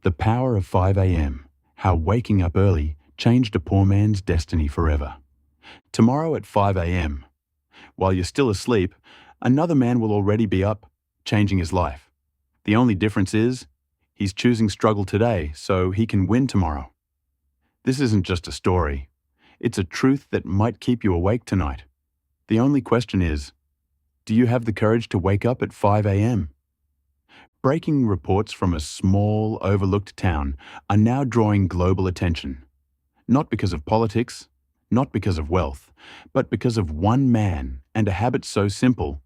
The power of 5 a.m. How waking up early changed a poor man's destiny forever. Tomorrow at 5 a.m. While you're still asleep, another man will already be up, changing his life. The only difference is, he's choosing struggle today so he can win tomorrow. This isn't just a story. It's a truth that might keep you awake tonight. The only question is, do you have the courage to wake up at 5 a.m.? Breaking reports from a small, overlooked town are now drawing global attention. Not because of politics, not because of wealth, but because of one man and a habit so simple,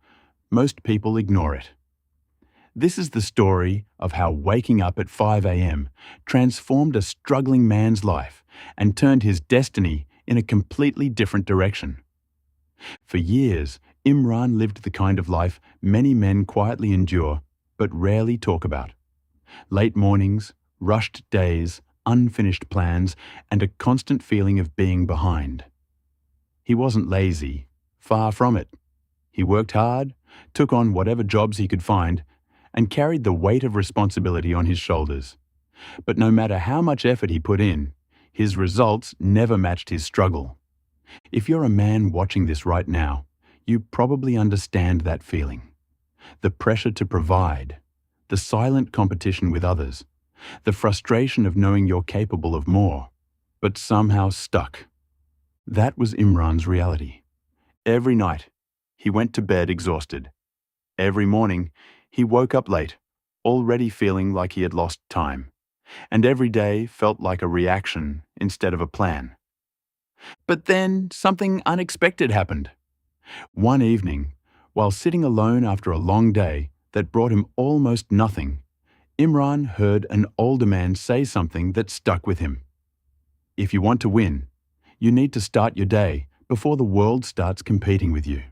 most people ignore it. This is the story of how waking up at 5 a.m. transformed a struggling man's life and turned his destiny in a completely different direction. For years, Imran lived the kind of life many men quietly endure but rarely talk about. Late mornings, rushed days, unfinished plans, and a constant feeling of being behind. He wasn't lazy, far from it. He worked hard, took on whatever jobs he could find, and carried the weight of responsibility on his shoulders. But no matter how much effort he put in, his results never matched his struggle. If you're a man watching this right now, you probably understand that feeling. The pressure to provide, the silent competition with others, the frustration of knowing you're capable of more, but somehow stuck. That was Imran's reality. Every night, he went to bed exhausted. Every morning, he woke up late, already feeling like he had lost time. And every day felt like a reaction instead of a plan. But then something unexpected happened. One evening, while sitting alone after a long day that brought him almost nothing, Imran heard an older man say something that stuck with him. If you want to win, you need to start your day before the world starts competing with you.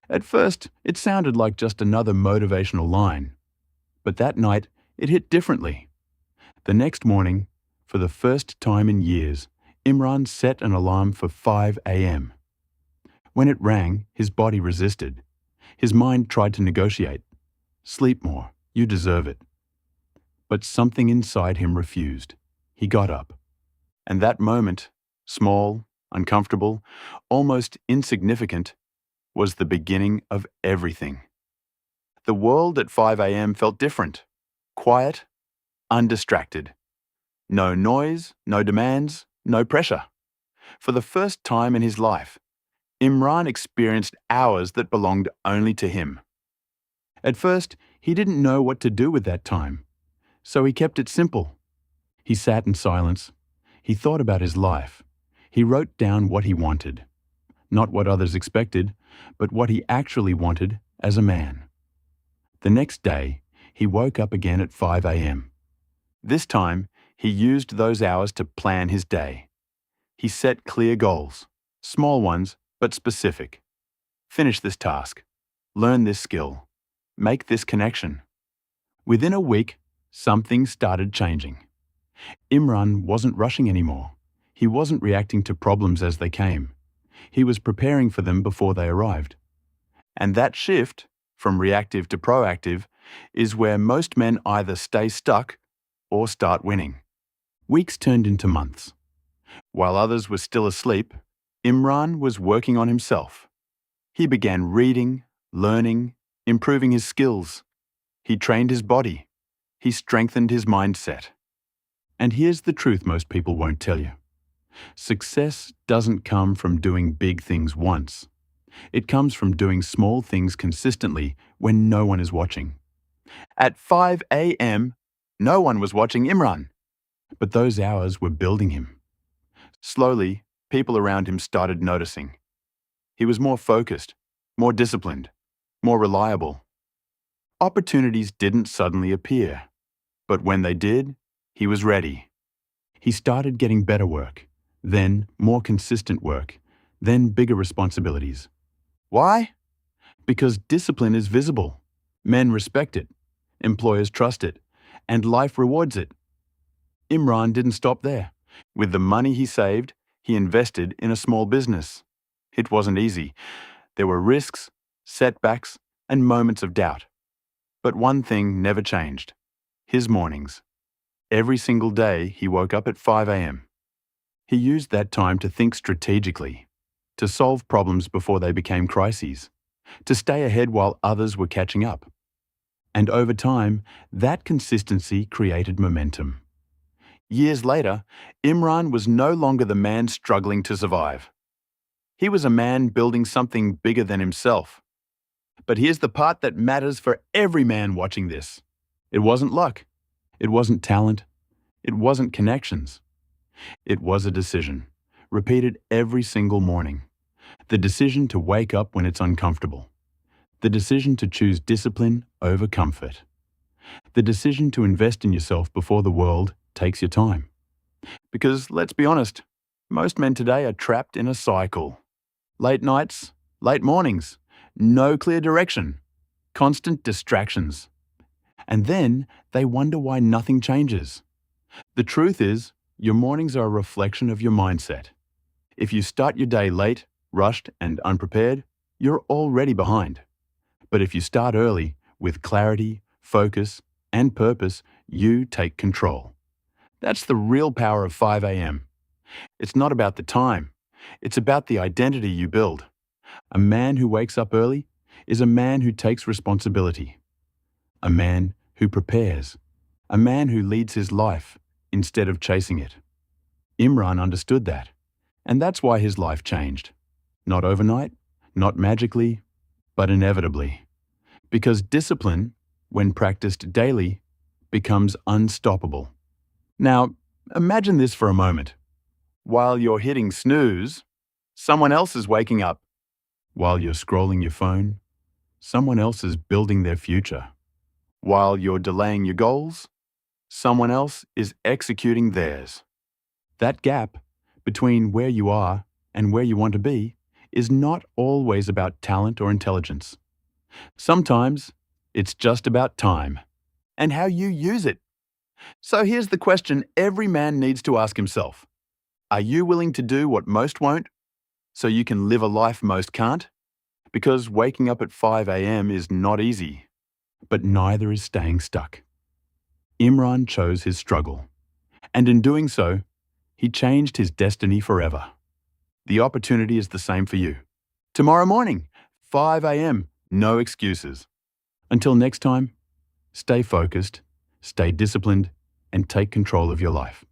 At first, it sounded like just another motivational line. But that night, it hit differently. The next morning, for the first time in years, Imran set an alarm for 5 a.m. When it rang, his body resisted. His mind tried to negotiate. Sleep more, you deserve it. But something inside him refused. He got up. And that moment, small, uncomfortable, almost insignificant, was the beginning of everything. The world at 5 a.m. felt different. Quiet, undistracted. No noise, no demands, no pressure. For the first time in his life, Imran experienced hours that belonged only to him. At first, he didn't know what to do with that time, so he kept it simple. He sat in silence. He thought about his life. He wrote down what he wanted. Not what others expected, but what he actually wanted as a man. The next day, he woke up again at 5 a.m. This time, he used those hours to plan his day. He set clear goals, small ones, but specific. Finish this task. Learn this skill. Make this connection. Within a week, something started changing. Imran wasn't rushing anymore. He wasn't reacting to problems as they came. He was preparing for them before they arrived. And that shift, from reactive to proactive, is where most men either stay stuck or start winning. Weeks turned into months. While others were still asleep, Imran was working on himself. He began reading, learning, improving his skills. He trained his body. He strengthened his mindset. And here's the truth most people won't tell you. Success doesn't come from doing big things once. It comes from doing small things consistently when no one is watching. At 5 a.m., no one was watching Imran. But those hours were building him. Slowly, people around him started noticing. He was more focused, more disciplined, more reliable. Opportunities didn't suddenly appear. But when they did, he was ready. He started getting better work, then more consistent work, then bigger responsibilities. Why? Because discipline is visible. Men respect it, employers trust it, and life rewards it. Imran didn't stop there. With the money he saved, he invested in a small business. It wasn't easy. There were risks, setbacks, and moments of doubt. But one thing never changed: his mornings. Every single day, he woke up at 5 a.m. He used that time to think strategically, to solve problems before they became crises, to stay ahead while others were catching up. And over time, that consistency created momentum. Years later, Imran was no longer the man struggling to survive. He was a man building something bigger than himself. But here's the part that matters for every man watching this. It wasn't luck. It wasn't talent. It wasn't connections. It was a decision, repeated every single morning. The decision to wake up when it's uncomfortable. The decision to choose discipline over comfort. The decision to invest in yourself before the world takes your time. Because, let's be honest, most men today are trapped in a cycle. Late nights, late mornings, no clear direction, constant distractions. And then they wonder why nothing changes. The truth is, your mornings are a reflection of your mindset. If you start your day late, rushed, and unprepared, you're already behind. But if you start early, with clarity, focus, and purpose, you take control. That's the real power of 5 a.m. It's not about the time. It's about the identity you build. A man who wakes up early is a man who takes responsibility. A man who prepares. A man who leads his life instead of chasing it. Imran understood that, and that's why his life changed. Not overnight, not magically, but inevitably. Because discipline, when practiced daily, becomes unstoppable. Now, imagine this for a moment. While you're hitting snooze, someone else is waking up. While you're scrolling your phone, someone else is building their future. While you're delaying your goals, someone else is executing theirs. That gap between where you are and where you want to be is not always about talent or intelligence. Sometimes it's just about time and how you use it. So here's the question every man needs to ask himself. Are you willing to do what most won't so you can live a life most can't? Because waking up at 5 a.m. is not easy, but neither is staying stuck. Imran chose his struggle, and in doing so, he changed his destiny forever. The opportunity is the same for you. Tomorrow morning, 5 a.m., no excuses. Until next time, stay focused, stay disciplined, and take control of your life.